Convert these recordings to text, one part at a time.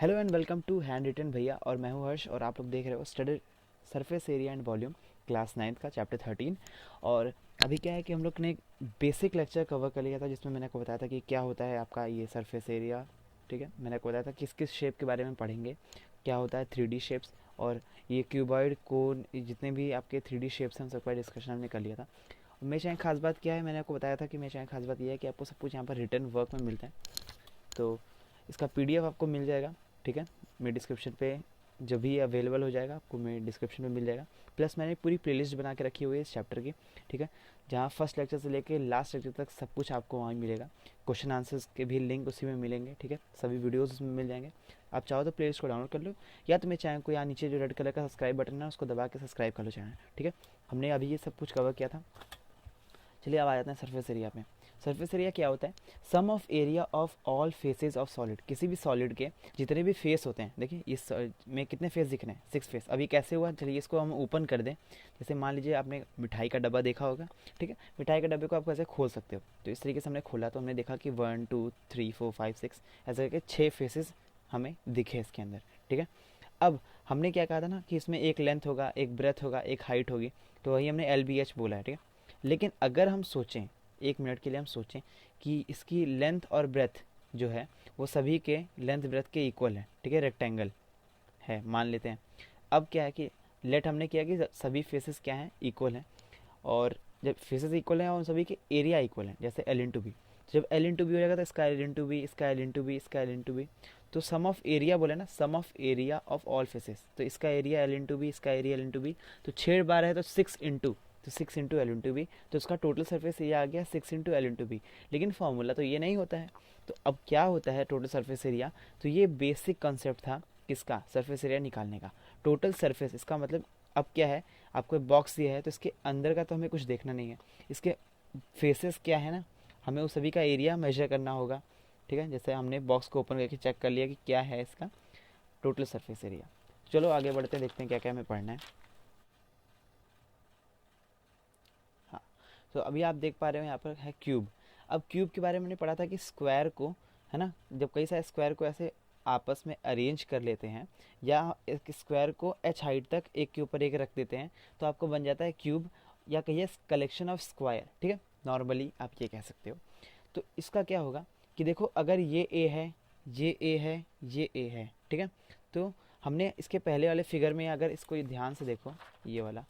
Hello and welcome to handwritten भैया। और मैं हूं हर्ष और आप लोग देख रहे हो study surface area and volume class 9th का चैप्टर 13। और अभी क्या है कि हम लोग ने एक बेसिक लेक्चर कवर कर लिया था जिसमें मैंने आपको बताया था कि क्या होता है आपका ये सरफेस एरिया। ठीक है, मैंने आपको बताया था किस किस शेप के बारे में पढ़ेंगे, क्या होता है 3D शेप्स और ये क्यूबॉइड कोन, जितने भी आपके 3D शेप्स हैं उन सबका डिस्कशन हमने कर लिया था। मेरे चाहे खास बात क्या है, मैंने आपको बताया था कि मेरे चाहे खास बात यह है कि आपको सब कुछ यहाँ पर रिटर्न वर्क में मिलता है। तो इसका पीडीएफ आपको मिल जाएगा। ठीक है, मेरे डिस्क्रिप्शन पे जब भी अवेलेबल हो जाएगा आपको मेरे डिस्क्रिप्शन में मिल जाएगा। प्लस मैंने पूरी प्लेलिस्ट बना के रखी हुई है इस चैप्टर की। ठीक है, जहाँ फर्स्ट लेक्चर से लेके लास्ट लेक्चर तक सब कुछ आपको वहाँ मिलेगा। क्वेश्चन आंसर्स के भी लिंक उसी में मिलेंगे। ठीक है, सभी वीडियोस उसमें मिल जाएंगे। आप चाहो तो प्लेलिस्ट को डाउनलोड कर लो, या तो मेरे चैनल को यहाँ नीचे जो रेड कलर का सब्सक्राइब बटन है उसको दबा के सब्सक्राइब कर लो चैनल। ठीक है, हमने अभी ये सब कुछ कवर किया था। चलिए अब आ जाते हैं सरफेस एरिया पे। सरफेस एरिया क्या होता है? Sum of area of all faces of solid. किसी भी सॉलिड के जितने भी फेस होते हैं, देखिए इस में कितने फेस दिख रहे हैं, 6 फेस। अभी कैसे हुआ, चलिए इसको हम ओपन कर दें। जैसे मान लीजिए आपने मिठाई का डब्बा देखा होगा। ठीक है, मिठाई के डब्बे को आप कैसे खोल सकते हो, तो इस तरीके से हमने खोला तो हमने देखा कि 1 2 3 4 5 6 ऐसे करके 6 फेसेस हमें दिखे इसके अंदर। ठीक है, अब हमने क्या कहा था ना कि इसमें एक लेंथ होगा, एक ब्रेथ होगा, एक हाइट होगी, तो वही हमने LBH बोला है। ठीक है, लेकिन अगर हम सोचें, 1 मिनट के लिए हम सोचें कि इसकी लेंथ और ब्रेथ जो है वो सभी के लेंथ ब्रेथ के इक्वल है। ठीक है, रेक्टेंगल है मान लेते हैं। अब क्या है कि लेट हमने किया कि सभी फेसेस क्या हैं, इक्वल हैं। और जब फेसेस इक्वल हैं और सभी के एरिया इक्वल हैं, जैसे L इंटू बी, जब L इंटू बी हो जाएगा तो इसका L इंटू बी, इसका L इंटू बी, इसका L इंटू बी। तो सम ऑफ एरिया बोले ना, sum of area of all faces, तो इसका एरिया L इंटू बी, इसका एरिया L इंटू बी। तो 6 बार है तो 6 इंटू, तो 6 इंटू L इंटू बी, तो इसका टोटल सरफेस एरिया आ गया 6 इंटू L इंटू बी। लेकिन फॉर्मूला तो ये नहीं होता है। तो अब क्या होता है टोटल सरफेस एरिया? तो ये बेसिक कॉन्सेप्ट था किसका, सरफेस एरिया निकालने का। टोटल सरफेस इसका मतलब अब क्या है, आपको बॉक्स दिया है तो इसके अंदर का तो हमें कुछ देखना नहीं है, इसके फेसेस क्या है ना, हमें उस सभी का एरिया मेजर करना होगा। ठीक है, जैसे हमने बॉक्स को ओपन करके चेक कर लिया कि क्या है इसका टोटल सरफेस एरिया। चलो आगे बढ़ते हैं, देखते हैं क्या क्या हमें पढ़ना है। हाँ, तो अभी आप देख पा रहे हो यहाँ पर है क्यूब। अब क्यूब के बारे में मैंने पढ़ा था कि स्क्वायर को, है ना, जब कई सारे स्क्वायर को ऐसे आपस में अरेंज कर लेते हैं या एक स्क्वायर को h हाइट तक एक के ऊपर एक रख देते हैं तो आपको बन जाता है क्यूब, या कहिए कलेक्शन ऑफ स्क्वायर। ठीक है, नॉर्मली आप ये कह सकते हो। तो इसका क्या होगा कि देखो, अगर ये ए है, ये ए है, ये ए है, ठीक है, तो हमने इसके पहले वाले फिगर में अगर इसको ध्यान से देखो, ये वाला,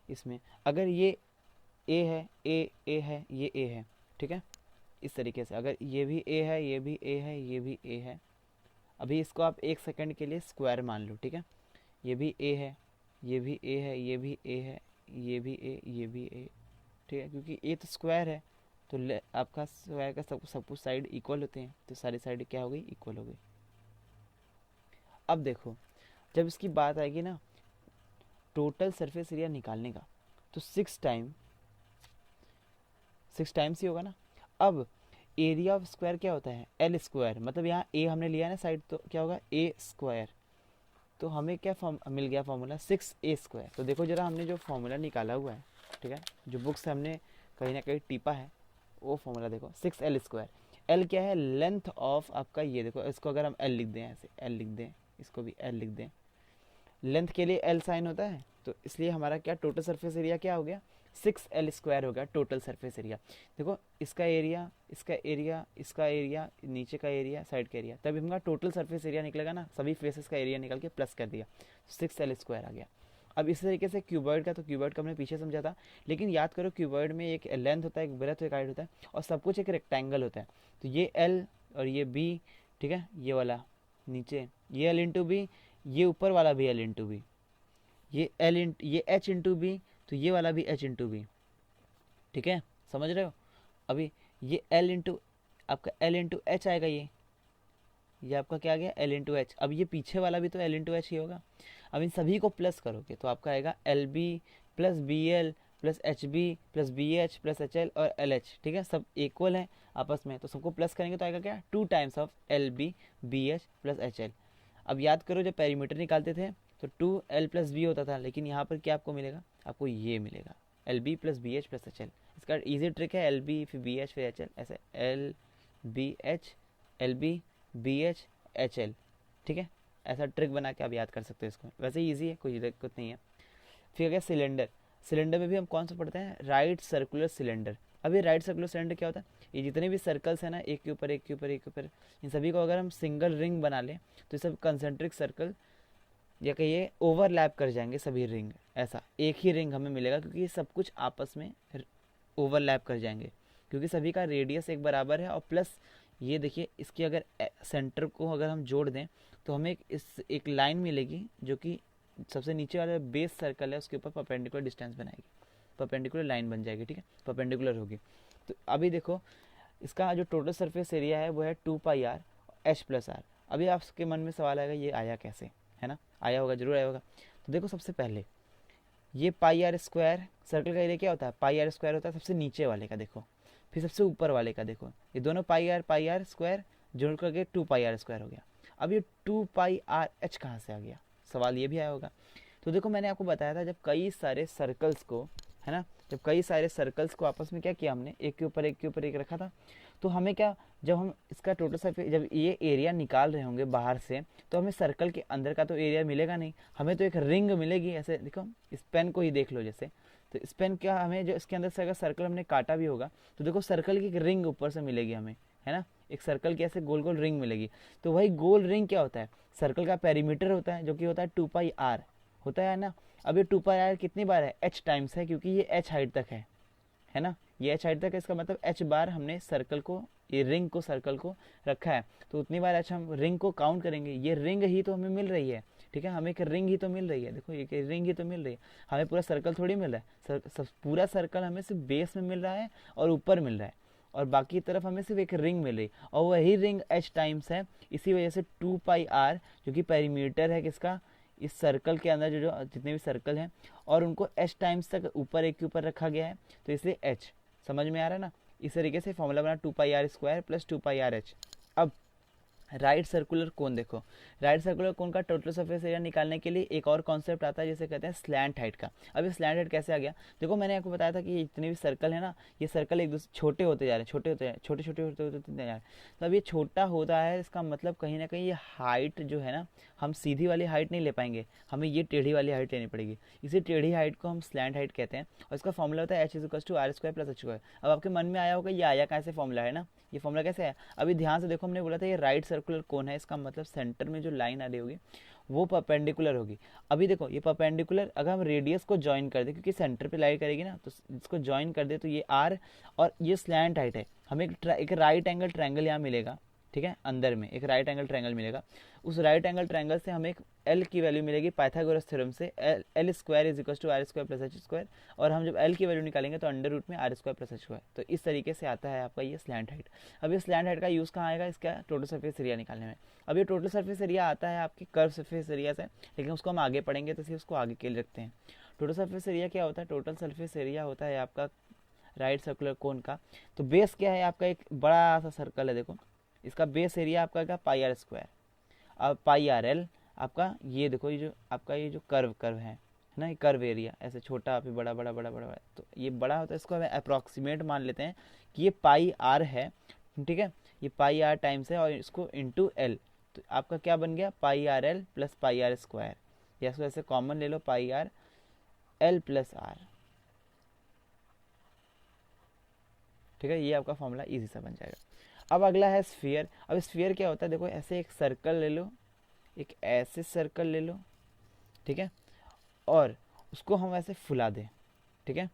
इसमें अगर ये ए है, ए है, ये ए है। ठीक है, इस तरीके से अगर ये भी ए है, ये भी ए है, ये भी ए है। अभी इसको आप 1 सेकंड के लिए स्क्वायर मान लो। ठीक है, ये भी ए है, ये भी ए है, ये भी ए है, ये भी ए, ये भी ए। ठीक है, क्योंकि ए तो स्क्वायर है तो आपका स्क्वायर का सब कुछ साइड इक्वल होते हैं, तो सारी साइड क्या हो गई, इक्वल हो गई। अब देखो, जब इसकी बात आएगी ना टोटल सरफेस एरिया निकालने का, तो 6 टाइम्स ही होगा ना। अब एरिया ऑफ स्क्वायर क्या होता है, L स्क्वायर, मतलब यहाँ ए हमने लिया है ना साइड, तो क्या होगा ए स्क्वायर। तो हमें क्या फॉर्म मिल गया, फॉर्मूला 6a स्क्वायर। तो देखो जरा, हमने जो फॉर्मूला निकाला हुआ है, ठीक है, जो बुक से हमने कहीं ना कहीं टीपा है, वो फॉर्मूला देखो 6L स्क्वायर। एल क्या है, लेंथ ऑफ आपका, ये देखो इसको अगर हम एल लिख दें, ऐसे एल लिख दें, इसको भी एल लिख दें, लेंथ के लिए एल साइन होता है, तो इसलिए हमारा क्या टोटल सरफेस एरिया क्या हो गया, 6L स्क्वायर हो गया टोटल सरफेस एरिया। देखो इसका एरिया, इसका एरिया, इसका एरिया, नीचे का एरिया, साइड का एरिया, तब हमारा टोटल सरफेस एरिया निकलेगा ना, सभी फेसेस का एरिया निकल के प्लस कर दिया, 6L स्क्वायर आ गया। अब इसी तरीके से क्यूबॉइड का, तो क्यूबॉइड का हमने पीछे समझा था, लेकिन याद करो क्यूबॉइड में एक लेंथ होता है, एक ब्रेथ, एक हाइट होता है, और सब कुछ एक रेक्टेंगल होता है। तो ये एल और ये बी, ठीक है, ये वाला नीचे, ये एल इंटू बी, ये ऊपर वाला भी एल इंटू बी, ये एल इंट ये एच इंटू बी, तो ये वाला भी एच इंटू बी। ठीक है, समझ रहे हो? अभी ये एल इंटू, आपका एल इंटू एच आएगा, ये आपका क्या आ गया, एल इंटू एच। अब ये पीछे वाला भी तो एल इंटू एच ही होगा। अब इन सभी को प्लस करोगे तो आपका आएगा L B plus B L plus H B plus B H plus H L और एल एच। ठीक है, सब इक्वल हैं आपस में, तो सबको प्लस करेंगे तो आएगा क्या, 2 times of L B B H plus H L. अब याद करो जब पेरीमीटर निकालते थे तो 2L प्लस बी होता था, लेकिन यहाँ पर क्या आपको मिलेगा, आपको ये मिलेगा L B plus B H plus H L. इसका इजी ट्रिक है, एल बी फिर बी एच फिर एच एल, ऐसे L B H, L B BH HL, ठीक है। ऐसा ट्रिक बना के आप याद कर सकते हो इसको, वैसे ईजी है, कोई दिक्कत नहीं है। फिर गया सिलेंडर। सिलेंडर में भी हम कौन सा पढ़ते हैं, राइट सर्कुलर सिलेंडर। अब ये राइट सर्कुलर सिलेंडर क्या होता है, ये जितने भी सर्कल्स हैं ना, एक के ऊपर एक के ऊपर एक के ऊपर, इन सभी को अगर हम सिंगल रिंग बना लें तो ये सब कंसेंट्रिक सर्कल या कहिए ओवरलैप कर जाएंगे सभी रिंग, ऐसा एक ही रिंग हमें मिलेगा क्योंकि ये सब कुछ आपस में ओवरलैप कर जाएंगे, क्योंकि सभी का रेडियस एक बराबर है। और प्लस ये देखिए, इसके अगर सेंटर को अगर हम जोड़ दें तो हमें एक लाइन मिलेगी जो कि सबसे नीचे वाला बेस सर्कल है उसके ऊपर परपेंडिकुलर डिस्टेंस बनाएगी, परपेंडिकुलर लाइन बन जाएगी, ठीक है, परपेंडिकुलर होगी। तो अभी देखो, इसका जो टोटल सरफेस एरिया है वो है 2πr/h+r। अभी आपके मन में सवाल आएगा ये आया कैसे, है ना, आया होगा, जरूर आया होगा। तो देखो, सबसे पहले ये πr² सर्कल का एरिया क्या होता है, πr² होता है सबसे नीचे वाले का, देखो, फिर सबसे ऊपर वाले का, देखो, ये दोनों πr² जोड़ करके 2πr² हो गया। अब ये 2πrh कहाँ से आ गया, सवाल ये भी आया होगा। तो देखो, मैंने आपको बताया था, जब कई सारे सर्कल्स को, है ना, जब कई सारे सर्कल्स को आपस में क्या किया हमने, एक के ऊपर एक के ऊपर एक रखा था, तो हमें क्या, जब हम इसका टोटल सरफेस, जब ये एरिया निकाल रहे होंगे बाहर से, तो हमें सर्कल के अंदर का तो एरिया मिलेगा नहीं, हमें तो एक रिंग मिलेगी। ऐसे देखो, इस पेन को ही देख लो जैसे, तो इस पेन क्या, हमें जो इसके अंदर से अगर सर्कल हमने काटा भी होगा तो देखो सर्कल की एक रिंग ऊपर से मिलेगी हमें, है ना, एक सर्कल की ऐसे गोल गोल रिंग मिलेगी। तो वही गोल रिंग क्या होता है, सर्कल का पेरीमीटर होता है, जो कि होता है 2πr होता है ना। अब ये 2πr कितनी बार है, h टाइम्स है, क्योंकि ये h हाइट तक है ना, ये h हाइट तक है, इसका मतलब h बार हमने सर्कल को, ये रिंग को, सर्कल को रखा है, तो उतनी बार h हम रिंग को काउंट करेंगे। ये रिंग ही तो हमें मिल रही है, ठीक है, हमें एक रिंग ही तो मिल रही है, देखो ये रिंग ही तो मिल रही है, हमें पूरा सर्कल थोड़ी मिल रहा है, पूरा सर्कल हमें सिर्फ बेस में मिल रहा है और ऊपर मिल रहा है, और बाकी तरफ हमें सिर्फ एक रिंग मिल रही है, और वही रिंग h टाइम्स है। इसी वजह से 2πr जो कि पेरीमीटर है किसका, इस सर्कल के अंदर जो जितने भी सर्कल हैं, और उनको h टाइम्स तक ऊपर एक के ऊपर रखा गया है, तो इसलिए h, समझ में आ रहा है ना। इस तरीके से फॉर्मूला बना 2πr² + 2πrh। अब राइट सर्कुलर कोन देखो, राइट सर्कुलर कोन का टोटल सरफेस एरिया निकालने के लिए एक और कॉन्सेप्ट आता है जिसे कहते हैं स्लैंट हाइट का। अब ये स्लैंट हाइट कैसे आ गया, देखो, मैंने आपको बताया था कि ये जितने भी सर्कल है ना, ये सर्कल एक दूसरे छोटे होते जा रहे हैं, छोटे होते जा रहे हैं, छोटे छोटे होते होते जा रहे हैं। तो अब ये छोटा होता है, इसका मतलब कहीं ना कहीं ये हाइट जो है ना, हम सीधी वाली हाइट नहीं ले पाएंगे, हमें ये टेढ़ी वाली हाइट लेनी पड़ेगी। इसी टेढ़ी हाइट को हम स्लैंट हाइट कहते हैं, और इसका फॉर्मूला होता है h = r² + h²। अब आपके मन में आया होगा ये आया कैसे फॉर्मूला, है ना, ये फॉर्मूला कैसे है। अभी ध्यान से देखो, हमने बोला था ये राइट सर्कुलर कोन है, इसका मतलब सेंटर में जो लाइन आ रही होगी वो परपेंडिकुलर होगी। अभी देखो, ये परपेंडिकुलर, अगर हम रेडियस को ज्वाइन कर दे, क्योंकि सेंटर पे लाइट करेगी ना, तो इसको ज्वाइन कर दे तो ये r, और ये स्लैंट हाइट है, हमें एक राइट एंगल ट्रायंगल यहाँ मिलेगा, ठीक है, अंदर में एक राइट एंगल ट्रायंगल मिलेगा। उस राइट एंगल ट्रायंगल से हमें एक L की वैल्यू मिलेगी पाइथागोरस थ्योरम से, L² = r² + h², और हम जब L की वैल्यू निकालेंगे तो अंडर रूट में r² + h²। तो इस तरीके से आता है आपका ये स्लैंट हाइट। अब ये स्लैंट हाइट का यूज़ कहाँ आएगा, इसका टोटल सरफेस एरिया निकालने में। अब ये टोटल सरफेस एरिया आता है आपके कर्व सरफेस एरिया से, लेकिन उसको हम आगे पढ़ेंगे, तो उसको आगे के लिए रखते हैं। टोटल सरफेस एरिया क्या होता है, टोटल सरफेस एरिया होता है आपका राइट सर्कुलर कोन का। तो बेस क्या है आपका, एक बड़ा सा सर्कल है, देखो, इसका बेस एरिया आपका क्या, πr²। अब πrl आपका, ये देखो, ये जो आपका ये जो कर्व है ना, ये कर्व एरिया ऐसे छोटा, फिर बड़ा बड़ा बड़ा बड़ा, तो ये बड़ा होता है, इसको हमें अप्रॉक्सीमेट मान लेते हैं कि ये πr है, ठीक है, ये πr टाइम्स है, और इसको इंटू l, तो आपका क्या बन गया, πrl + πr², या इसको ऐसे कॉमन ले लो, πrl + r, ठीक है, ये आपका फॉर्मूला इजी सा बन जाएगा। अब अगला है स्फीयर। अब स्फीयर क्या होता है, देखो, ऐसे एक सर्कल ले लो, एक ऐसे सर्कल ले लो, ठीक है, और उसको हम ऐसे फुला दें, ठीक है,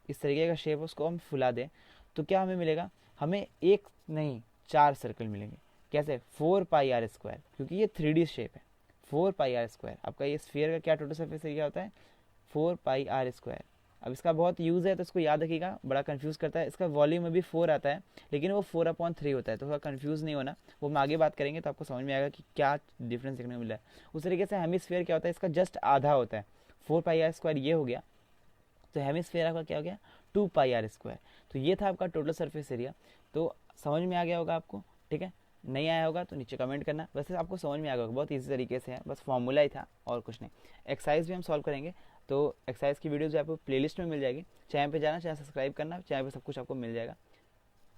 इस तरीके का शेप उसको हम फुला दें, तो क्या हमें मिलेगा, हमें एक नहीं 4 सर्कल मिलेंगे। कैसे, 4πr², क्योंकि ये 3D शेप है, 4πr²। आपका ये स्फीयर का क्या टोटल सरफेस एरिया होता है, 4πr²। अब इसका बहुत यूज़ है, तो इसको याद रखिएगा, बड़ा कंफ्यूज करता है, इसका वॉल्यूम में भी 4 आता है, लेकिन वो 4/3 होता है, तो थोड़ा कंफ्यूज नहीं होना, वो हम आगे बात करेंगे तो आपको समझ में आएगा कि क्या डिफरेंस देखने को मिला है। उस तरीके से हेमिस्फीयर क्या होता है, इसका जस्ट आधा होता है, 4πr² ये हो गया, तो हेमिस्फीयर आपका क्या हो गया, 2πr²। तो ये था आपका टोटल सरफेस एरिया। तो समझ में आ गया होगा आपको, ठीक है, नहीं आया होगा तो नीचे कमेंट करना। वैसे आपको समझ में आ गया होगा, बहुत इजी तरीके से है, बस फॉर्मूला ही था और कुछ नहीं। एक्सरसाइज भी हम सॉल्व करेंगे, तो एक्सरसाइज की वीडियोज़ आपको प्लेलिस्ट में मिल जाएगी, चैनल पे जाना, चैनल सब्सक्राइब करना, चैनल पे सब कुछ आपको मिल जाएगा,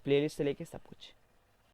प्लेलिस्ट से लेके सब कुछ।